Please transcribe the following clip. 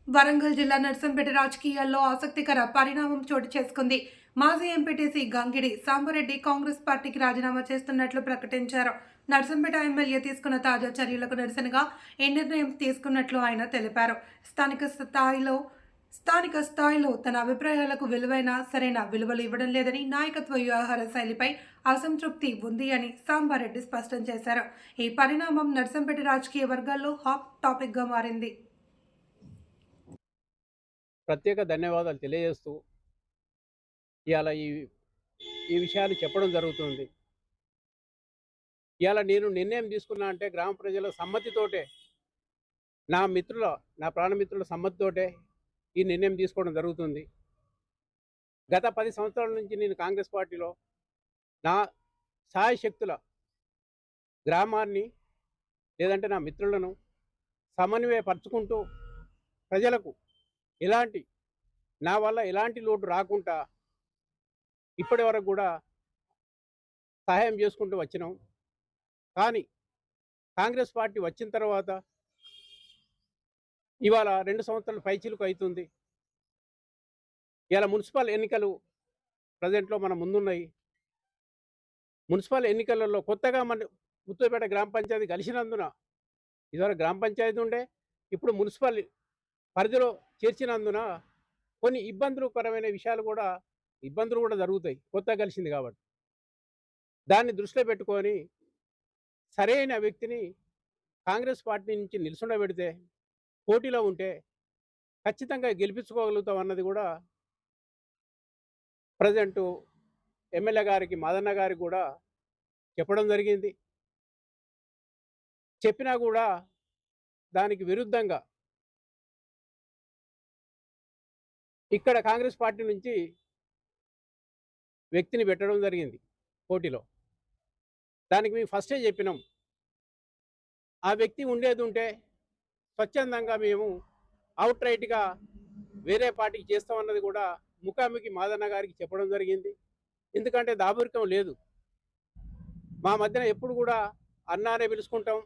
వరంగల్ జిల్లా నర్సంపేట రాజకీయాల్లో ఆసక్తికర పరిణామం చోటు చేసుకుంది. మాజీ ఎంపీటీసీ గంగిడి సాంబరెడ్డి కాంగ్రెస్ పార్టీకి రాజీనామా చేస్తున్నట్లు ప్రకటించారు. నర్సంపేట ఎమ్మెల్యే తీసుకున్న తాజా చర్యలకు నిరసనగా ఈ నిర్ణయం తీసుకున్నట్లు ఆయన తెలిపారు. స్థానిక స్థాయిలో తన అభిప్రాయాలకు సరైన విలువలు ఇవ్వడం లేదని, నాయకత్వ వ్యవహార శైలిపై అసంతృప్తి ఉంది అని సాంబారెడ్డి స్పష్టం చేశారు. ఈ పరిణామం నర్సంపేట రాజకీయ వర్గాల్లో హాట్ టాపిక్గా మారింది. ప్రత్యేక ధన్యవాదాలు తెలియజేస్తూ ఇవాళ ఈ ఈ విషయాలు చెప్పడం జరుగుతుంది. ఇవాళ నేను నిర్ణయం తీసుకున్నా అంటే గ్రామ ప్రజల సమ్మతితోటే, నా ప్రాణమిత్రుల సమ్మతితోటే ఈ నిర్ణయం తీసుకోవడం జరుగుతుంది. గత 10 సంవత్సరాల నుంచి నేను కాంగ్రెస్ పార్టీలో నా శాయశక్తుల గ్రామాన్ని లేదంటే నా మిత్రులను సమన్వయపరుచుకుంటూ ప్రజలకు నా వల్ల ఎలాంటి లోటు రాకుండా ఇప్పటి వరకు కూడా సహాయం చేసుకుంటూ వచ్చినాం. కానీ కాంగ్రెస్ పార్టీ వచ్చిన తర్వాత ఇవాళ 2 సంవత్సరాలు పైచిలుకు అవుతుంది. ఇవాళ మున్సిపల్ ఎన్నికలు ప్రజెంట్లో మన ముందున్నాయి. మున్సిపల్ ఎన్నికలలో కొత్తగా మన ముత్తూరుపేట గ్రామ పంచాయతీ కలిసినందున, ఇదివరకు గ్రామ పంచాయతీ ఉండే, ఇప్పుడు మున్సిపల్ పరిధిలో చేర్చినందున కొన్ని ఇబ్బందులు కూడా జరుగుతాయి, కొత్తగా కలిసింది కాబట్టి. దాన్ని దృష్టిలో పెట్టుకొని సరైన వ్యక్తిని కాంగ్రెస్ పార్టీ నుంచి నిల్చుండబెడితే, పోటీలో ఉంటే ఖచ్చితంగా గెలిపించుకోగలుగుతాం అన్నది కూడా ప్రజెంటు ఎమ్మెల్యే గారికి, మాదన్న గారికి కూడా చెప్పడం జరిగింది. చెప్పినా కూడా దానికి విరుద్ధంగా ఇక్కడ కాంగ్రెస్ పార్టీ నుంచి వ్యక్తిని పెట్టడం జరిగింది పోటీలో. దానికి మేము ఫస్టే చెప్పినాం, ఆ వ్యక్తి ఉండేది ఉంటే స్వచ్ఛందంగా మేము అవుట్ రైట్గా వేరే పార్టీకి చేస్తామన్నది కూడా ముఖాముఖి మాదన్న గారికి చెప్పడం జరిగింది. ఎందుకంటే దాపరికం లేదు, మా మధ్యన ఎప్పుడు కూడా అన్నానే పిలుచుకుంటాం,